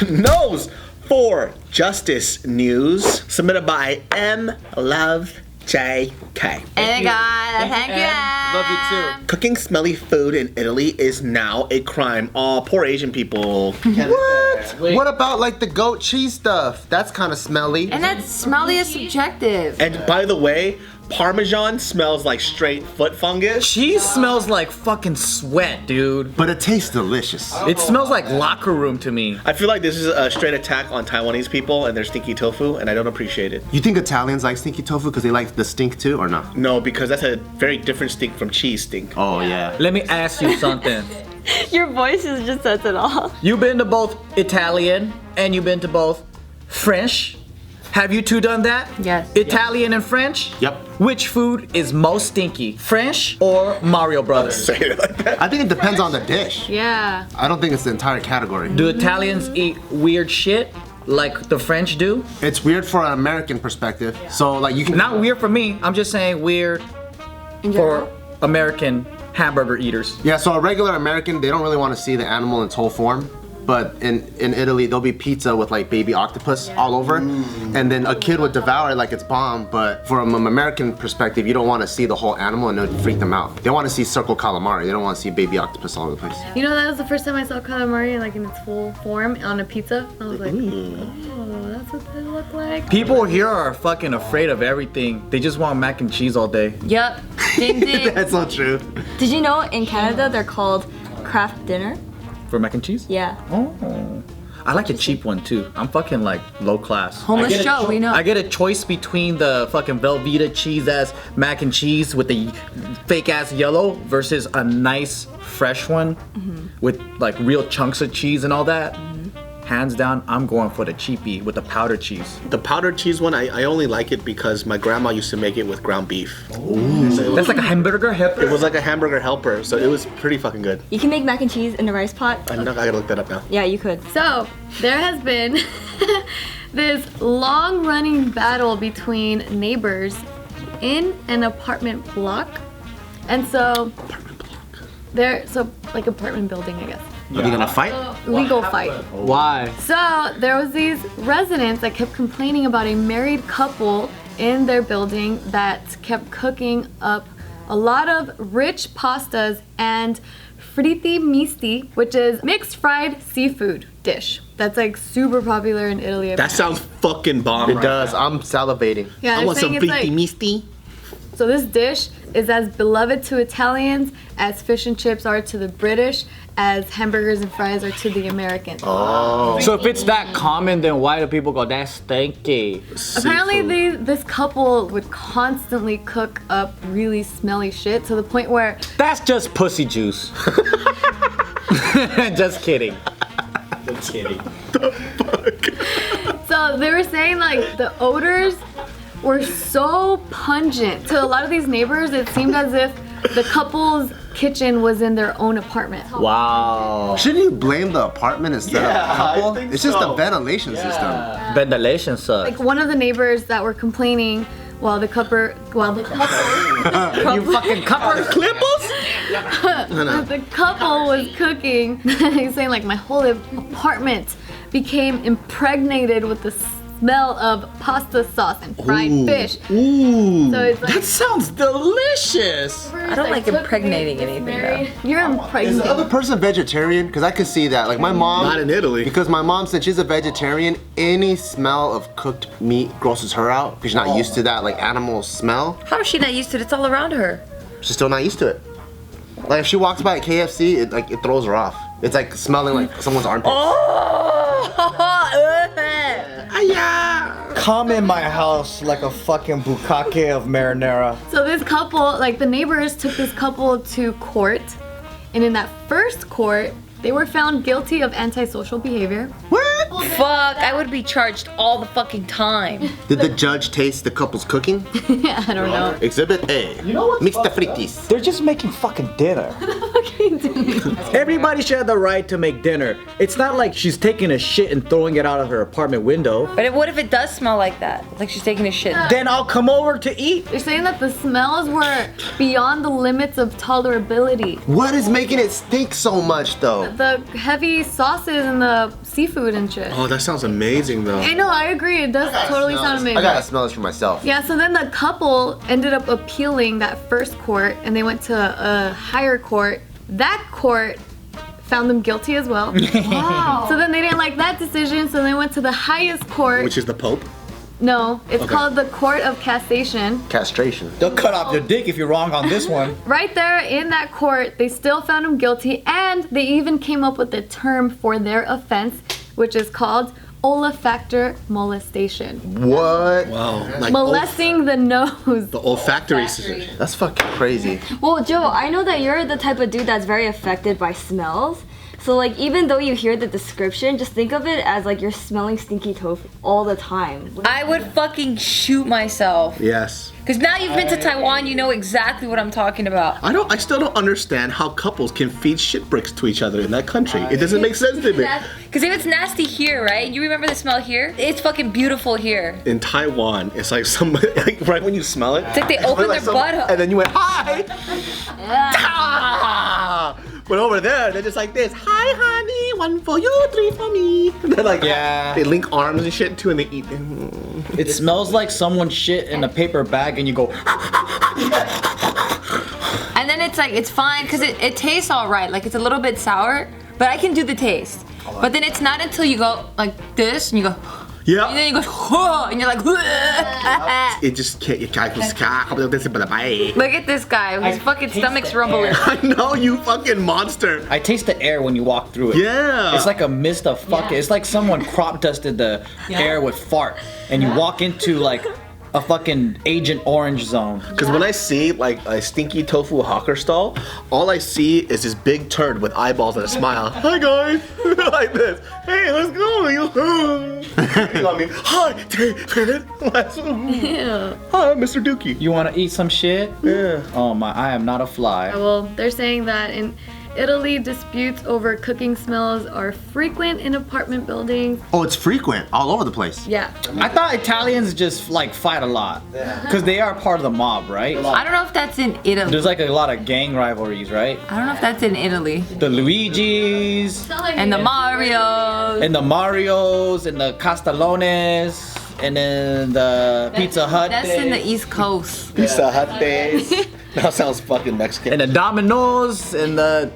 Nose for Justice News, submitted by M Love JK. Hey guys, thank you. Love you too. Cooking smelly food in Italy is now a crime. Oh, poor Asian people. What? What about like the goat cheese stuff? That's kind of smelly. And that smelly is subjective. And by the way, Parmesan smells like straight foot fungus. Cheese smells like fucking sweat, dude. But it tastes delicious. It smells like locker room to me. I feel like this is a straight attack on Taiwanese people and their stinky tofu, and I don't appreciate it. You think Italians like stinky tofu because they like the stink too, or not? No, because that's a very different stink from cheese stink. Oh yeah. Let me ask you something. Your voice is just says it all. You've been to both Italian and you've been to both French. Have you two done that? Yes. Italian and French? Yep. Which food is most stinky? French or Mario Brothers? Say it like that. I think it depends on the dish. Yeah. I don't think it's the entire category. Do Italians eat weird shit like the French do? It's weird for an American perspective. So like you can Not weird for me. I'm just saying weird for American hamburger eaters. Yeah, so a regular American, they don't really want to see the animal in its whole form. But in Italy, there'll be pizza with like baby octopus all over. And then a kid would devour it like it's bomb. But from an American perspective, you don't want to see the whole animal and it would freak them out. They want to see circle calamari. They don't want to see baby octopus all over the place. You know, that was the first time I saw calamari like in its full form on a pizza. I was like, oh, that's what they look like. People here are fucking afraid of everything. They just want mac and cheese all day. Yep. Ding ding. That's not true. Did you know in Canada they're called craft dinner? For mac and cheese? Yeah. Oh. I like the cheap one too. I'm fucking like low class. Homeless Joe, we know. I get a choice between the fucking Velveeta cheese ass mac and cheese with the fake ass yellow versus a nice fresh one with like real chunks of cheese and all that. Hands down, I'm going for the cheapie with the powdered cheese. The powdered cheese one, I only like it because my grandma used to make it with ground beef. That's like a hamburger helper. It was like a hamburger helper, so it was pretty fucking good. You can make mac and cheese in a rice pot. I gotta look that up now. Yeah, you could. So, there has been this long-running battle between neighbors in an apartment block. And so, like apartment building, I guess. Are they gonna fight? Legal fight. Why? So there was these residents that kept complaining about a married couple in their building that kept cooking up a lot of rich pastas and fritti misti, which is mixed fried seafood dish. That's like super popular in Italy. That sounds fucking bomb. It does. I'm salivating. Yeah, I they're want some saying it's fritti like, misti. so this dish is as beloved to Italians as fish and chips are to the British, as hamburgers and fries are to the Americans. Oh. So if it's that common, then why do people go, that's stinky? Apparently this couple would constantly cook up really smelly shit to the point where That's just pussy juice. Just kidding. Just kidding. so they were saying like the odors were so pungent to a lot of these neighbors. It seemed as if the couple's kitchen was in their own apartment. Wow. Shouldn't you blame the apartment instead of the couple? I think It's just so. the ventilation system. Ventilation sucks. Like one of the neighbors that were complaining while the couple You fucking copper clippers? the couple was cooking. He's saying like my whole apartment became impregnated with the smell of pasta sauce and fried fish. Ooh. So it's like That sounds delicious. I don't like impregnating anything though. You're Is impregnated. the other person vegetarian? Because I could see that. Like my mom. Not in Italy. Because my mom, since she's a vegetarian, any smell of cooked meat grosses her out because she's not used to that like animal smell. How is she not used to it? It's all around her. She's still not used to it. Like if she walks by at KFC, it throws her off. It's like smelling like someone's armpit. Come in my house like a fucking bukkake of marinara. So this couple, like the neighbors took this couple to court, and in that first court, they were found guilty of antisocial behavior. What? Fuck, I would be charged all the fucking time. Did the judge taste the couple's cooking? I don't know. Exhibit A. You know what? Mix the fritis. They're just making fucking dinner. Everybody should have the right to make dinner. It's not like she's taking a shit and throwing it out of her apartment window. But what if it does smell like that? Like she's taking a shit. Then I'll come over to eat. They're saying that the smells were beyond the limits of tolerability. What is making it stink so much though? The heavy sauces and the seafood and shit. Oh, that sounds amazing though. I know, I agree. It does totally sound amazing. I gotta smell this for myself. Yeah, so then the couple ended up appealing that first court and they went to a higher court. That court found them guilty as well. Wow. So then they didn't like that decision, so they went to the highest court. Which is the Pope? No, it's called the Court of Cassation. Castration. They'll cut off your dick if you're wrong on this one. Right there in that court, they still found him guilty, and they even came up with a term for their offense, which is called olfactor molestation. What? Wow. Like Molesting the nose. the olfactory system. That's fucking crazy. Well, Joe, I know that you're the type of dude that's very affected by smells. So like, even though you hear the description, just think of it as like you're smelling stinky tofu all the time. I would fucking shoot myself. Yes. Because now you've been to Taiwan, you know exactly what I'm talking about. I still don't understand how couples can feed shit bricks to each other in that country. It doesn't make sense to me. Because if it's nasty here, right? You remember the smell here? It's fucking beautiful here. In Taiwan, it's like somebody, like right when you smell it. It's like they open their butt. And then you went, hi! Ah! But over there, they're just like this. Hi, honey, one for you, three for me. They're like, Yeah. They link arms and shit too, and they eat. It smells like someone shit in a paper bag and you go, And then it's like, it's fine because it tastes all right. Like it's a little bit sour, but I can do the taste. But then it's not until you go like this and you go, and Yeah. then you go, "Huh," and you're like, It just can't. look at this guy. His fucking stomach's rumbling. I know, you fucking monster. I taste the air when you walk through it. Yeah. It's like a mist of fucking, it's like someone crop dusted the air with fart and you walk into like a fucking Agent Orange zone. Because when I see like a stinky tofu hawker stall, all I see is this big turd with eyeballs and a smile. Hi guys, like this. Hey, let's go. You got me. Hi, David. Hi, Mr. Dookie. You wanna eat some shit? Yeah. Oh my, I am not a fly. Well, they're saying that in Italy, disputes over cooking smells are frequent in apartment buildings. Oh, it's frequent all over the place. Yeah. I thought Italians just like fight a lot. Cause they are part of the mob, right? I don't know if that's in Italy. There's like a lot of gang rivalries, right? I don't know if that's in Italy. The Luigis, And the Marios. and the Marios, and the Castellones, and then the Pizza Hut. That's in the East Coast. Pizza Hut days. That sounds fucking Mexican. And the Domino's, and the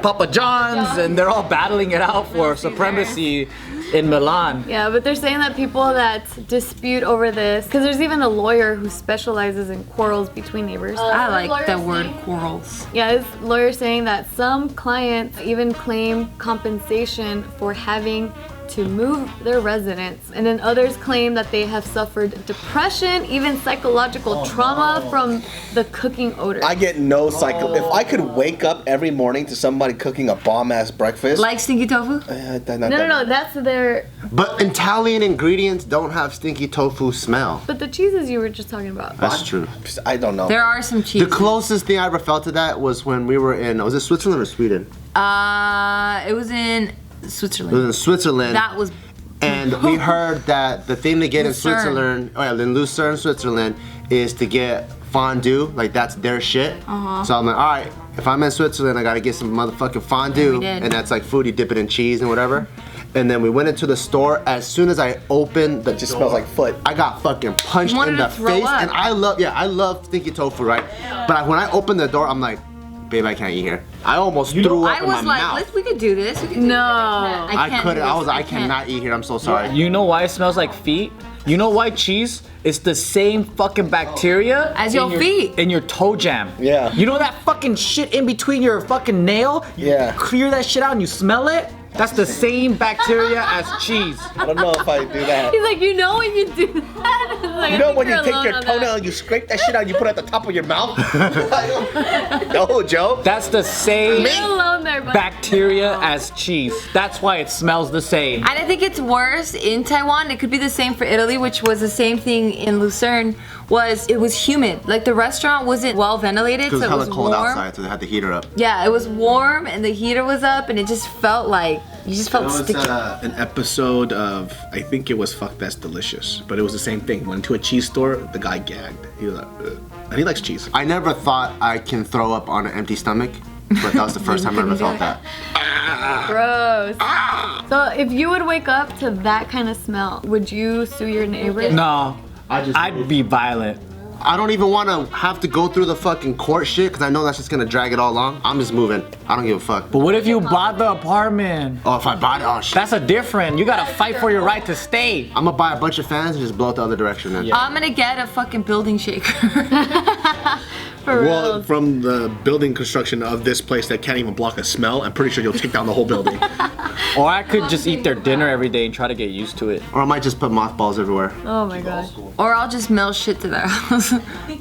Papa John's, and they're all battling it out for supremacy in Milan. Yeah, but they're saying that people that dispute over this, because there's even a lawyer who specializes in quarrels between neighbors. I like the word quarrels. Yeah, this lawyer saying that some clients even claim compensation for having to move their residence, and then others claim that they have suffered depression, even psychological trauma from the cooking odor. I get no cycle. If I could wake up every morning to somebody cooking a bomb ass breakfast. Like stinky tofu? No, that's their. But Italian ingredients don't have stinky tofu smell. But the cheeses you were just talking about. That's true. I don't know. There are some The cheeses. closest thing I ever felt to that was when we were in, was it Switzerland or Sweden? It was in It was Switzerland. in Switzerland. That was And we heard that the thing to get in Lucerne. Switzerland, in Lucerne, Switzerland, is to get fondue. Like that's their shit. So I'm like, all right, if I'm in Switzerland, I gotta get some motherfucking fondue, we did. and that's like food you dip it in cheese and whatever. And then we went into the store. As soon as I opened the It just smells like foot. I got fucking punched You wanted in the to throw face. up. And I love stinky tofu, right? But when I opened the door, I'm like, babe, I can't eat here. I almost threw up I in was my like, mouth. we could do this. We could do No. this. I can't couldn't. do I this. was like, I can't. cannot eat here. I'm so sorry. You know why it smells like feet? You know why cheese? It's the same fucking bacteria As in your feet. in your toe jam. Yeah. You know that fucking shit in between your fucking nail? Yeah. Clear that shit out and you smell it? That's the same bacteria as cheese. I don't know if I do that. He's like, you know when you do that? It's like, You I know think when you you're take alone your on that. toenail and you scrape that shit out and you put it at the top of your mouth? No, Joe. That's the same. You're alone there, but bacteria as cheese. That's why it smells the same. And I think it's worse in Taiwan. It could be the same for Italy, which was the same thing in Lucerne. It was humid. Like the restaurant wasn't well ventilated, Because so it's it was hella cold warm. outside, so they had the heater up. Yeah, it was warm and the heater was up, and it just felt like you just felt There was sticky. an episode of, I think it was Fuck That's Delicious, but it was the same thing. Went to a cheese store, the guy gagged. He was like, ugh. And he likes cheese. I never thought I can throw up on an empty stomach, but that was the first time I ever felt that. gross. So if you would wake up to that kind of smell, would you sue your neighbors? No, I'd be violent. I don't even want to have to go through the fucking court shit because I know that's just gonna drag it all along. I'm just moving. I don't give a fuck. But what if you bought the apartment? Oh, if I bought it, oh shit. That's a different. You gotta fight for your right to stay. I'm gonna buy a bunch of fans and just blow it the other direction then. I'm gonna get a fucking building shaker. For Well, real. from the building construction of this place that can't even block a smell, I'm pretty sure you'll take down the whole building. Or I could just eat their dinner every day and try to get used to it. Or I might just put mothballs everywhere. Oh my gosh. Or I'll just mail shit to their house.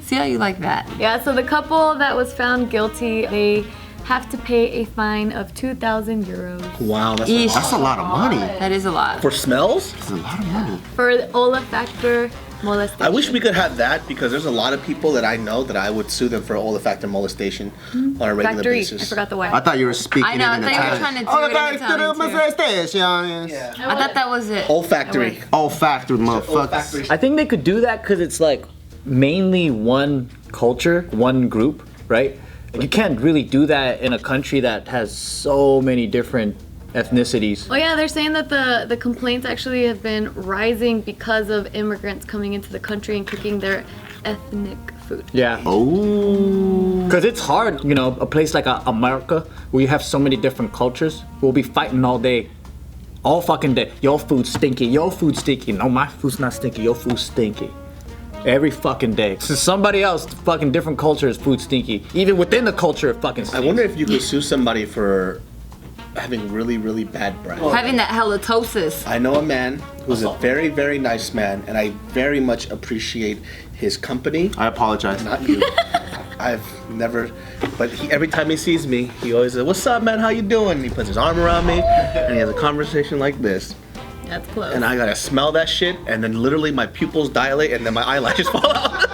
See how you like that? Yeah, so the couple that was found guilty, they have to pay a fine of 2,000 euros Wow, that's Eesh. That's a lot of money. That is a lot. for smells? That's a lot of money. for olfactor molestation. I wish we could have that because there's a lot of people that I know that I would sue them for olfactor molestation on a regular Factory. basis. I forgot the I Y. thought you were speaking I know, it in I thought you were Italian. trying to do it in Italian, too. molestation. I thought that was it. Olfactory. Olfactory, motherfuckers. Olfactory. I think they could do that because it's like mainly one culture, one group, right? You can't really do that in a country that has so many different ethnicities. Oh yeah, they're saying that the complaints actually have been rising because of immigrants coming into the country and cooking their ethnic food. Yeah. Oh. Because it's hard, you know, a place like America where you have so many different cultures, we'll be fighting all day. All fucking day. Your food's stinky, your food's stinky. No, my food's not stinky, your food's stinky. Every fucking day. So somebody else, fucking different culture is food stinky. Even within the culture, it fucking I stinks. wonder if you could sue somebody for having really, really bad breath. Having that halitosis. I know a man who's a very, very nice man, and I very much appreciate his company. I apologize. Not you. I've never, but every time he sees me, he always says, "What's up, man? How you doing?" And he puts his arm around me, and he has a conversation like this. That's close. And I gotta smell that shit, and then literally my pupils dilate, and then my eyelashes fall out.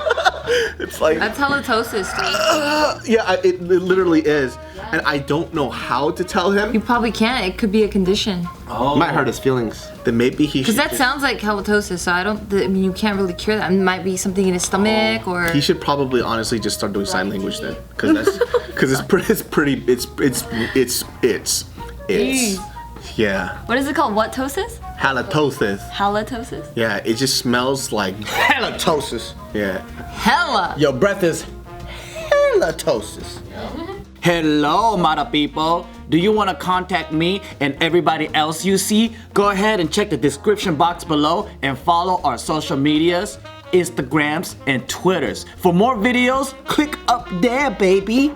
It's like, That's halitosis, dude. yeah, it literally is. And I don't know how to tell You him. probably can't. It could be a condition. Might hurt his feelings. Then maybe he Because should. that sounds like halitosis, so I mean, you can't really cure that. It might be something in his stomach or. He should probably honestly just start doing sign language then, because it's yeah, What is it called? What tosis? halitosis. Halitosis? Yeah, it just smells like halitosis. Yeah, Hella! Your breath is. halitosis. Hello, Mata people. Do you want to contact me and everybody else you see? Go ahead and check the description box below and follow our social medias, Instagrams, and Twitters. For more videos, click up there, baby.